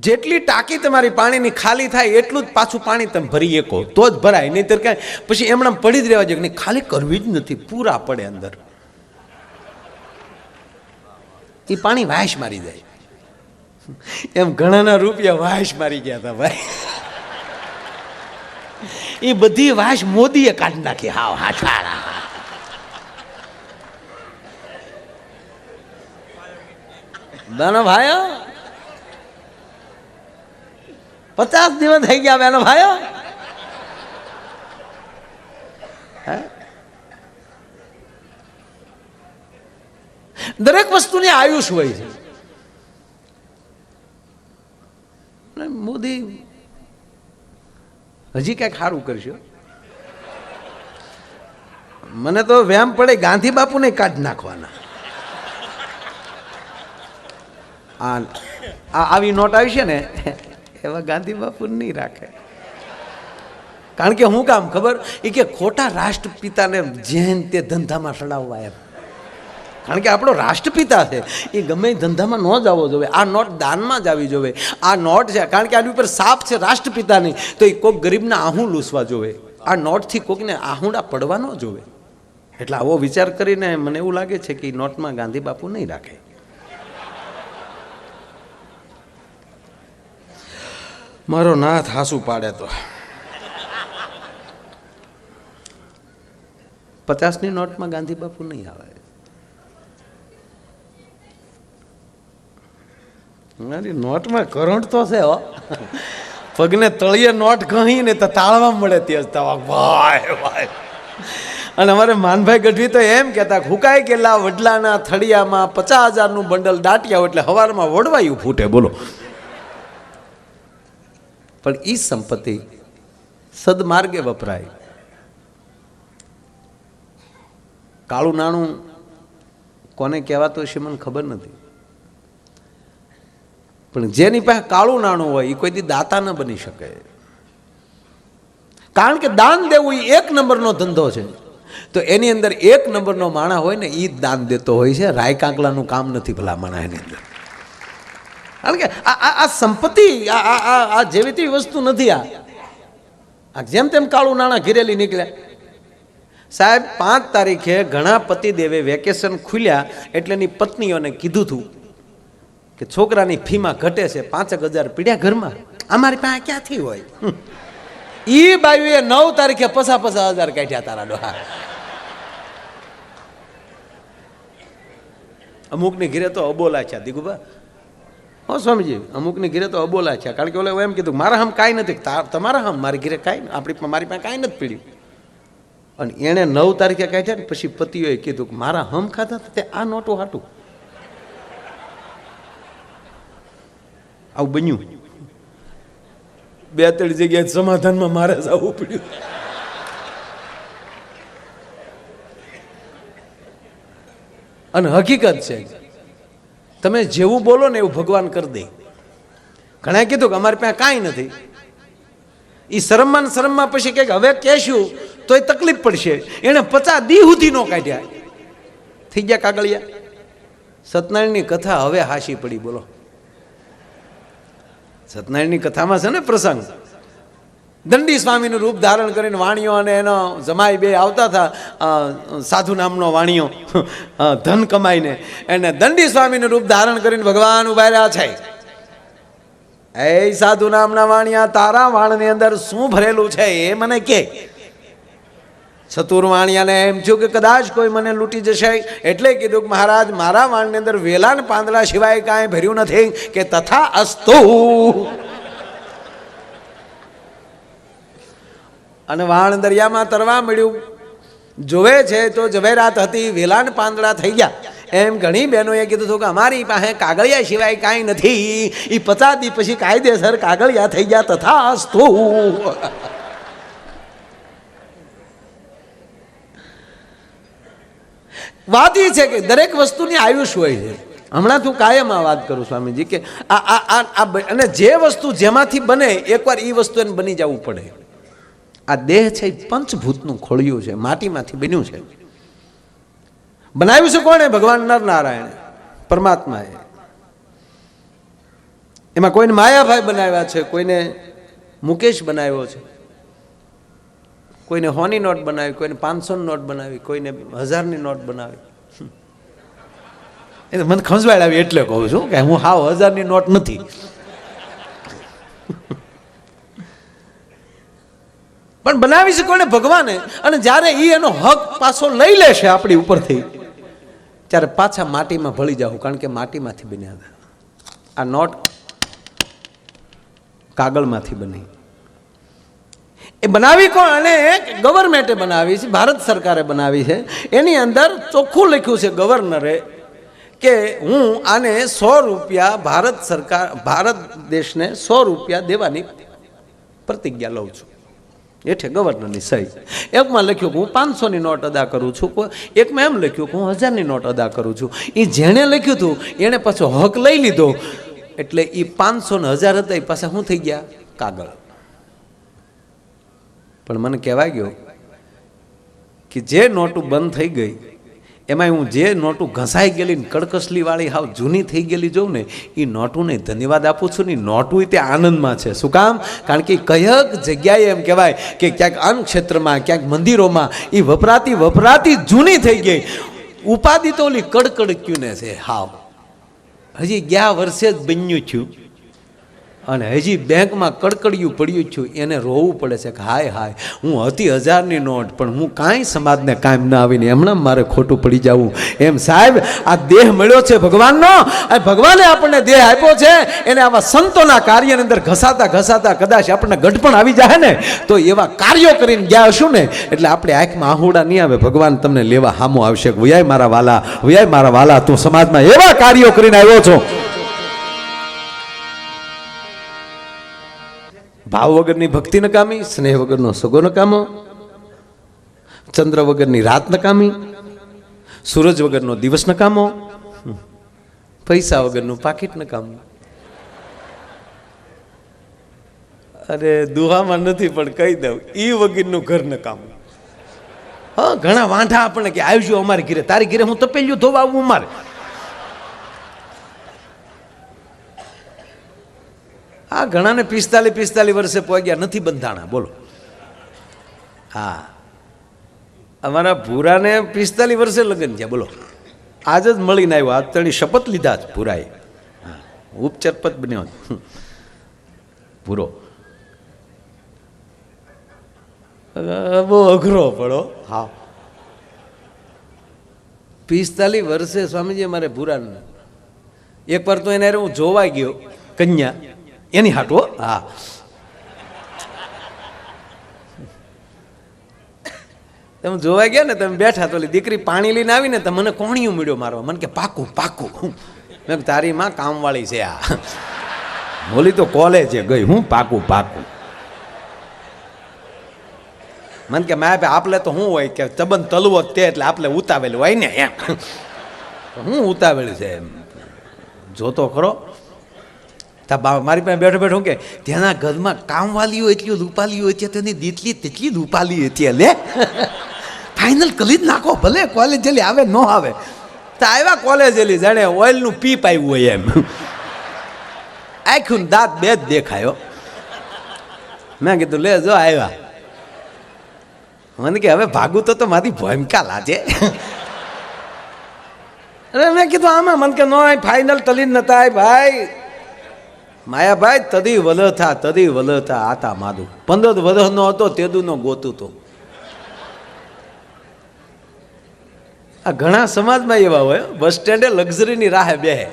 જેટલી ટાંકી તમારી પાણીની ખાલી થાય એટલું જ પાછું પાણી તમે ભરી શકો તો જ ભરાય, નહીંતર કાંઈ પછી એમણે પડી જ રહેવા જોઈએ. નહીં, ખાલી કરવી જ નથી, પૂરા પડે અંદર, એ પાણી વાસ મારી જાય. એમ ઘણાના રૂપિયા વાસ મારી ગયા હતા ભાઈ. એ બધી વાસ મોદીએ કાઢી નાખી. હાવ હાથાળા. બેનો ભાઈઓ, 50 દિવસ થઈ ગયા બેનો ભાઈઓ. દરેક વસ્તુની આયુષ હોય છે. મોદી હજી કઈક સારું કરશે. મને તો વ્યામ પડે ગાંધી બાપુને કાઢી નાખવાના. આવી નોટ આવી છે ને એવા ગાંધી બાપુ નહીં રાખે. કારણ કે હું કામ ખબર, એ કે ખોટા રાષ્ટ્રપિતાને જેન તે ધંધામાં સડાવવા એમ. કારણ કે આપણો રાષ્ટ્રપિતા છે, એ ગમે ધંધામાં ન જવો જોઈએ. આ નોટ દાનમાં જ આવી જોઈએ. આ નોટ છે કારણ કે આની ઉપર સાપ છે રાષ્ટ્રપિતાની, તો એ કોઈક ગરીબને આહું લૂસવા જોવે. આ નોટથી કોઈકને આહુડા પડવા ન જોવે. એટલે આવો વિચાર કરીને મને એવું લાગે છે કે એ નોટમાં ગાંધી બાપુ નહીં રાખે. મારો નાથ હાસુ પાડે તો 50ની નોટમાં ગાંધી બાપુ નહીં આવે. મારી નોટમાં કરંટ તો છે હો. પગને તળિયે નોટ કહી ને તો તાળવા મળે તેજ તવાક ભાઈ ભાઈ. અને અમારે માનભાઈ ગઢવી તો એમ કહેતા, હુકાઈ ગયેલા વડલાના થળિયામાં 50,000નું બંડલ દાટ્યા એટલે હવારમાં વડવાયું ફૂટે. બોલો. પણ ઈ સંપત્તિ સદમાર્ગે વપરાય. કાળું નાણું કોને કહેવાતું હશે મને ખબર નથી, પણ જેની પાસે કાળું નાણું હોય એ કોઈ દી દાતા ન બની શકે. કારણ કે દાન દેવું એ 1 નંબરનો ધંધો છે. તો એની અંદર 1 નંબરનો માણસ હોય ને એ જ દાન દેતો હોય છે. રાય કાંકલાનું કામ નથી ભલા માણસ એની અંદર. કારણ કે આ સંપત્તિ આ જેવી તેવી વસ્તુ નથી. આ જેમ તેમ કાળું નાણાં ઘિરેલી નીકળ્યા. સાહેબ 5 તારીખે ઘણા પતિદેવે વેકેશન ખુલ્યા એટલે એની પત્નીઓને કીધું હતું કે છોકરાની ફીમાં ઘટે છે, 5,000 પીડ્યા ઘરમાં. અમારી પાસે ક્યાંથી હોય? ઈ બાયુએ 9 તારીખે 50,000 કાઢ્યા તારા ડોહા. અમુકની ઘીરે તો અબોલા છે દીકુબા. હો સ્વામીજી, અમુકની ઘીરે તો અબોલા છે. કારણ કે ઓલે એમ કીધું મારા હમ કાંઈ નથી, તમારા હમ મારી ઘીરે કાંઈ, મારી પાસે કાંઈ નથી પીડ્યું. અને એણે 9 તારીખે કાઢ્યા ને પછી પતિઓએ કીધું કે મારા હમ ખાધા તે આ નોટો હાટું. આવું બન્યું. 2-3 જગ્યાએ સમાધાનમાં મારે જવું પડ્યું. અને હકીકત છે, તમે જેવું બોલો ને એવું ભગવાન કરી દે. ઘણા કીધું કે અમારી પાસે કાંઈ નથી. એ શરમમાં પછી કંઈક હવે કહેશું તો એ તકલીફ પડશે. એને 50 દી સુધી નો કાઢ્યા. થઈ ગયા કાગળિયા. સત્યનારાયણની કથા હવે હાશી પડી. બોલો. સત્યનારાયણની કથામાં છે ને પ્રસંગ, દંડી સ્વામીનું રૂપ ધારણ કરીને વાણિયો અને એનો જમાઈ બે આવતા હતા. સાધુ નામનો વાણિયો ધન કમાઈને એને દંડી સ્વામીનું રૂપ ધારણ કરીને ભગવાન ઉભા રહ્યા છે. એ સાધુ નામના વાણિયા, તારા વાણની અંદર શું ભરેલું છે એ મને કે. ચતુર્વાણિયાને એમ થયું કે કદાચ કોઈ મને લૂંટી જશે, એટલે કીધું કે મહારાજ મારા વાણની અંદર વેલા ને પાંદડા સિવાય કાંઈ ભર્યું નથી. કે તથા અસ્તુ. અને વાણ દરિયામાં તરવા મળ્યું. જોવે છે તો ઝવેરાત હતી, વેલા ને પાંદડા થઈ ગયા. એમ ઘણી બહેનોએ કીધું હતું કે અમારી પાસે કાગળિયા સિવાય કાંઈ નથી. એ 50 દી પછી કાયદેસર કાગળિયા થઈ ગયા. તથા અસ્તુ. વાત એ છે કે દરેક વસ્તુની આયુષ હોય છે. હમણાં તું કાયમ આ વાત કરું સ્વામીજી કે અને જે વસ્તુ જેમાંથી બને એકવાર એ વસ્તુ એને બની જવું પડે. આ દેહ છે એ પંચભૂતનું ખોળિયું છે, માટીમાંથી બન્યું છે. બનાવ્યું છે કોણે? ભગવાન નરનારાયણ પરમાત્માએ. એમાં કોઈને માયાભાઈ બનાવ્યા છે, કોઈને મુકેશ બનાવ્યો છે, કોઈને હોની નોટ બનાવી, કોઈને 500ની નોટ બનાવી, કોઈને 1000ની નોટ બનાવી. એ મને ખંજવાળ આવી એટલે કહું છું કે હું હાવ 1000ની નોટ નથી. પણ બનાવી છે કોને? ભગવાને. અને જ્યારે એ એનો હક પાછો લઈ લેશે આપણી ઉપરથી, ત્યારે પાછા માટીમાં ભળી જાવ, કારણ કે માટીમાંથી બન્યા હતા. આ નોટ કાગળમાંથી બની. એ બનાવી કોણ? અને ગવર્મેન્ટે બનાવી છે, ભારત સરકારે બનાવી છે. એની અંદર ચોખ્ખું લખ્યું છે ગવર્નરે કે હું આને 100 રૂપિયા ભારત સરકાર, ભારત દેશને 100 રૂપિયા દેવાની પ્રતિજ્ઞા લઉં છું. એઠે ગવર્નરની સહી. એકમાં લખ્યું કે હું 500ની નોટ અદા કરું છું, એકમાં એમ લખ્યું કે હું 1000ની નોટ અદા કરું છું. એ જેણે લખ્યું હતું એણે પાછો હક લઈ લીધો, એટલે એ 500 ને 1000 હતા એ પાછા શું થઈ ગયા? કાગળ. પણ મને કહેવાય ગયો કે જે નોટું બંધ થઈ ગઈ એમાં હું જે નોટું ઘસાઈ ગયેલી કડકસલી વાળી હાવ જૂની થઈ ગયેલી જોઉં ને, એ નોટુને ધન્યવાદ આપું છું ને. નોટું તે આનંદમાં છે. શું કામ? કારણ કે કયક જગ્યાએ એમ કહેવાય કે ક્યાંક અન્ન ક્ષેત્રમાં, ક્યાંક મંદિરોમાં એ વપરાતી જૂની થઈ ગઈ. ઉપાધિ તો ઓલી કડકડ ને છે હાવ. હજી ગયા વર્ષે જ બન્યું છું અને હજી બેંકમાં કડકડિયું પડ્યું છું. એને રોવું પડે છે કે હાય હાય, હું હતી 1000ની નોટ, પણ હું કાંઈ સમાજને કાયમ ના આવીને એમણાં મારે ખોટું પડી જવું. એમ સાહેબ, આ દેહ મળ્યો છે ભગવાનનો, અને ભગવાને આપણને દેહ આપ્યો છે. એને આવા સંતોના કાર્યની અંદર ઘસાતા ઘસાતા કદાચ આપણને ગઢપણ આવી જાય ને, તો એવા કાર્યો કરીને ગયા હશું ને, એટલે આપણે આંખમાં આહુડા નહીં આવે. ભગવાન તમને લેવા હામો આવશે. વયાય મારા વાલા, વયાય મારા વાલા, તું સમાજમાં એવા કાર્યો કરીને આવ્યો છો. ભાવ વગરની ભક્તિ નકામી, સ્નેહ વગરનો સગો નકામો, ચંદ્ર વગરની રાત નકામી, સૂરજ વગરનો દિવસ નકામો, પૈસા વગરનું પાકીટ નકામું. અરે દુહામાં નથી પણ કહી દઉં, ઈ વગરનું ઘર નકામું. હા, ઘણા વાંઢા આપણને કે આવજો અમારી ઘરે, તારી ઘરે હું તપેલિયું ધોવા આવું અમારે. આ ઘણાને 45 વર્ષે પહોંચ્યા નથી બંધાણા. બોલો. હા, અમારા ભૂરાને 45 વર્ષે લગ્ન થયા. બોલો, આજ જ મળીને આવ્યો. આજ તણી શપથ લીધા જ ભૂરાએ. ઉપચરપત બન્યો ભૂરો. બહુ અઘરો પડો. હા, 45 વર્ષે સ્વામીજી અમારે ભૂરાને એકવાર તો એને હું જોવા ગયો કન્યા એની હાટો. હા, તમે જોવા ગયા ને, તમે બેઠા તો દીકરી પાણી લઈને આવીને તો મને કોણિયું મળ્યો મારવા. મને કે પાકું પાકું. મેં તારી માં કામવાળી છે આ, બોલી તો કોલેજે ગઈ. હું પાકું પાકું. મને કે માય આપણે તો શું હોય કે તબન તલવો તે, એટલે આપણે ઉતાવેલું હોય ને એમ. હું ઉતાવેલું છે એમ જોતો ખરો. મારી પાસે બેઠો બેઠો કે ત્યાંના ઘરમાં કામવાલીઓ એટલી રૂપાલીઓ હતી, તેની દીતલી તેટલી રૂપાલી હતી. લે ફાઇનલ કરી જ નાખો, ભલે કોલેજ જેલી આવે ન આવે. તો આવ્યા કોલેજ જેલી, જાણે ઓઇલનું પીપ આવ્યું હોય એમ. આખું દાંત બે જ દેખાયો. મેં કીધું લે જો આવ્યા. મને કે હવે ભાગું તો મારી ભૂમિકા લાજે. અરે મેં કીધું આમાં મને કે નો ફાઇનલ તલી જ નતા ભાઈ. માયાભાઈ તદી વલથા આતા માદું. 15 વર્ષનો હતો તેદુનો ગોતું તો. આ ઘણા સમાજમાં એવા હોય, બસ સ્ટેન્ડે લક્ઝરીની રાહે બેહે,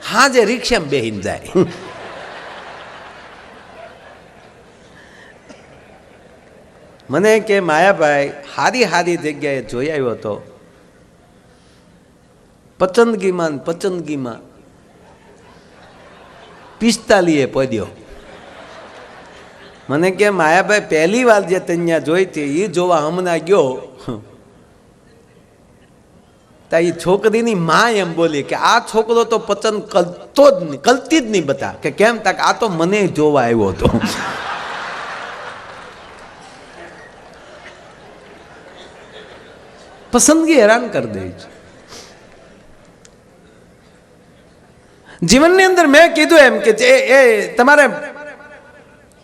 હા જે રિક્ષામાં બેહીને જાય. મને કે માયાભાઈ હારી જગ્યાએ જોઈ આવ્યો હતો, પસંદગીમાં 45 પદ્યો. મને કે માયાભાઈ પહેલી વાર જે તન્યા જોઈ હતી એ જોવા હમણાં ગયો, તા એ છોકરીની માં એમ બોલી કે આ છોકરો તો પસંદ કરતો જ નહીં, કરતી જ નહીં. બતા કે કેમ? તક આ તો મને જોવા આવ્યો હતો. પસંદગી હેરાન કરી દે છે. જીવનની અંદર મેં કીધું એમ કે એ તમારે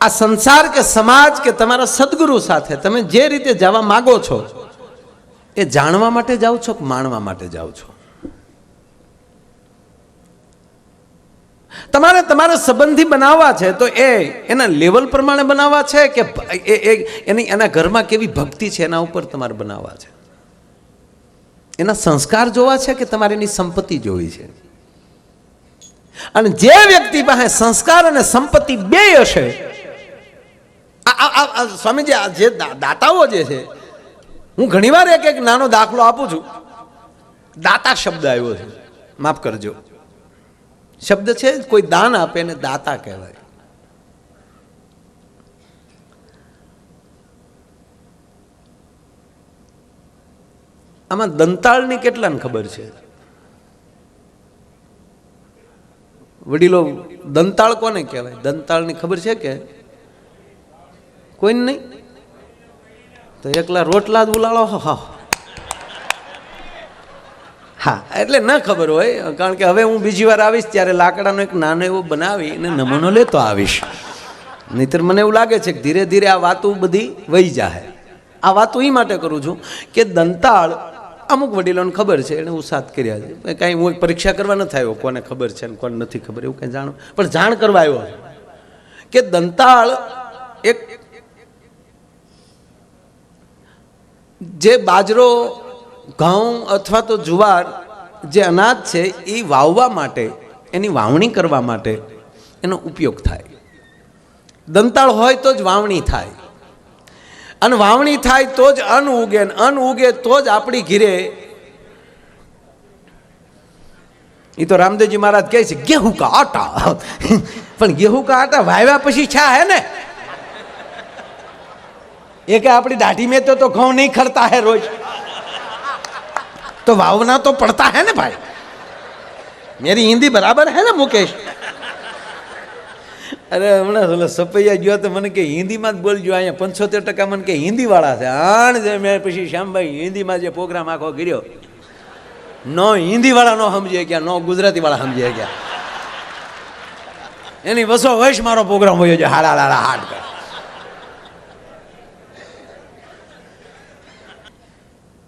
આ સંસાર કે સમાજ કે તમારા સદગુરુ સાથે તમે જે રીતે જવા માંગો છો એ જાણવા માટે જાઓ છો કે માણવા માટે જાઓ છો? તમારે તમારા સંબંધી બનાવવા છે તો એના લેવલ પ્રમાણે બનાવવા છે કે એના ઘરમાં કેવી ભક્તિ છે એના ઉપર તમારે બનાવવા છે? એના સંસ્કાર જોવા છે કે તમારે એની સંપત્તિ જોવી છે? અને જે વ્યક્તિ પાસે સંસ્કાર અને સંપત્તિ બે હશે, સ્વામીજી આ જે દાતાઓ જે છે, હું ઘણીવાર એક નાનો દાખલો આપું છું. દાતા શબ્દ આવ્યો છે, માફ કરજો, શબ્દ છે કોઈ દાન આપે ને દાતા કહેવાય. આમાં દંતાળની કેટલાને ખબર છે? વડીલો, દંતાળ કોને કહેવાય? દંતાળની ખબર છે કે કોઈને નહીં? તો એકલા રોટલા જ ઉલાળો. હા, એટલે ન ખબર હોય, કારણ કે હવે હું બીજી વાર આવીશ ત્યારે લાકડાનો એક નાનો એવો બનાવી અને નમૂનો લેતો આવીશ. નહીતર મને એવું લાગે છે કે ધીરે ધીરે આ વાતો બધી વહી જાય. આ વાતો એ માટે કરું છું કે દંતાળ અમુક વડીલોને ખબર છે, એને ઉસાદ કર્યા છે. કાંઈ હું પરીક્ષા કરવા નથી આવ્યો કોને ખબર છે ને કોને નથી ખબર, એવું કંઈ જાણો, પણ જાણ કરવા આવ્યો કે દંતાળ એક જે બાજરો, ઘઉં અથવા તો જુવાર જે અનાજ છે એ વાવવા માટે, એની વાવણી કરવા માટે એનો ઉપયોગ થાય. દંતાળ હોય તો જ વાવણી થાય, અને વાવણી થાય તો જ અન્ન ઉગે, અન્ન ઉગે તો જ આપણી ઘીરે. એ તો રામદેવજી મહારાજ કહે છે गेहूं का आटा, પણ गेहूं का आटा વાવ્યા પછી છા હે ને? ये क्या अपनी दाढ़ी में तो घाव नहीं खड़ता है रोज, तो वावना तो पड़ता है ना भाई. मेरी हिंदी बराबर है ना मुकेश? अरे हमें सपैया गयो तो मन के हिंदी में बोलजो. अँ 75% मन के हिंदी वाला है. आण मैं पीछी श्याम भाई हिंदी में जो प्रोग्राम आखो गिरो, नो हिंदी वाला नो समझे क्या, नो गुजराती वाला समझे क्या? एनी वसो वैश मारो प्रोग्राम हो जो हाड़ा लाड़ा हाट कर.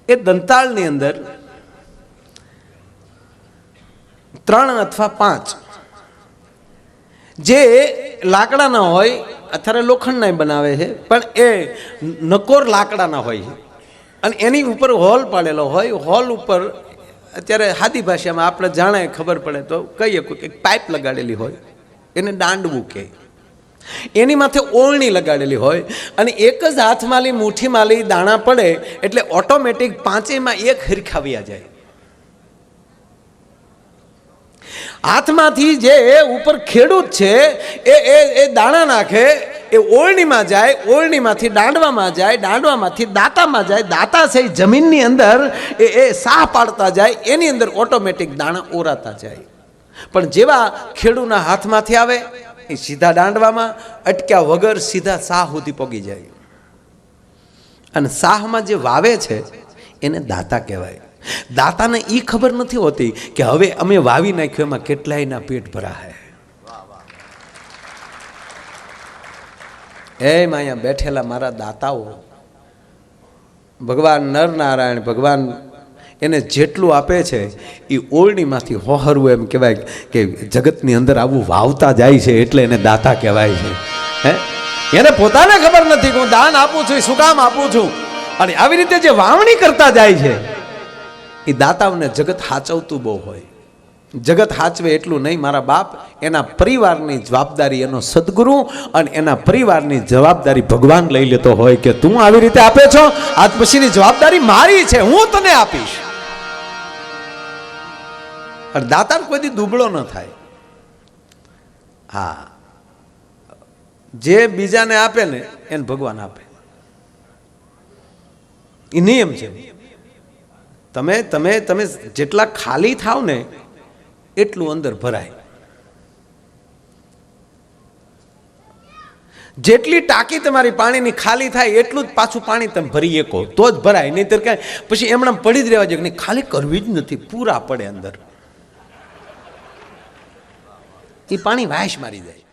એ દંતાળની અંદર 3 અથવા 5 જે લાકડાના હોય, અત્યારે લોખંડના બનાવે છે, પણ એ નકોર લાકડાના હોય છે અને એની ઉપર હોલ પાડેલો હોય. હોલ ઉપર અત્યારે સાદી ભાષામાં આપણે જાણે ખબર પડે તો કહીએ કે પાઇપ લગાડેલી હોય, એને દાંડવું કહે. એની માથે ઓળણી લગાડેલી હોય અને એક જ હાથમાં મુઠ્ઠીમાં લઈ દાણા પડે એટલે ઓટોમેટિક 5માં 1 હરખાવ્યા જાય. હાથમાંથી જે ઉપર ખેડૂત છે એ દાણા નાખે, એ ઓળણીમાં જાય, ઓળણીમાંથી દાંડવામાં જાય, દાંડવામાંથી દાંતામાં જાય, દાંતા છે જમીનની અંદર એ સાહ પાડતા જાય, એની અંદર ઓટોમેટિક દાણા ઓરાતા જાય. પણ જેવા ખેડૂતના હાથમાંથી આવે એ સીધા દાંડવામાં અટક્યા વગર સીધા સાહ સુધી પગી જાય. અને સાહમાં જે વાવે છે એને દાતા કહેવાય. દાતાને એ ખબર નથી હોતી કે હવે અમે વાવી નાખ્યું એમાં કેટલાયના પેટ ભરા હે. એમ અહીંયા બેઠેલા મારા દાતાઓ, ભગવાન નરનારાયણ ભગવાન એને જેટલું આપે છે એ ઓળણીમાંથી હોહરવું, એમ કહેવાય કે જગતની અંદર આવું વાવતા જાય છે એટલે એને દાતા કહેવાય છે. હે, એને પોતાને ખબર નથી કે હું દાન આપું છું, શું કામ આપું છું. અને આવી રીતે જે વાવણી કરતા જાય છે એ દાતાઓને જગત હાચવતું બહુ હોય. જગત હાચવે એટલું નહીં, મારા બાપ એના પરિવારની જવાબદારી એનો સદગુરુ અને એના પરિવારની જવાબદારી ભગવાન લઈ લેતો હોય કે તું આવી રીતે આપે છો, આજ પછીની જવાબદારી મારી છે, હું તને આપીશ. અને દાતા કોઈ દી દુબળો ન થાય. હા, જે બીજાને આપે ને એને ભગવાન આપે, એ નિયમ છે. તમે તમે તમે જેટલા ખાલી થાવ ને એટલું અંદર ભરાય. જેટલી ટાંકી તમારી પાણીની ખાલી થાય એટલું જ પાછું પાણી તમે ભરી શકો તો જ ભરાય, નહીતર કાંઈ પછી એમણે પડી જ રહેવા જોઈએ. ખાલી કરવી જ નથી, પૂરા પડે અંદર. એ પાણી વાંસ મારી જાય.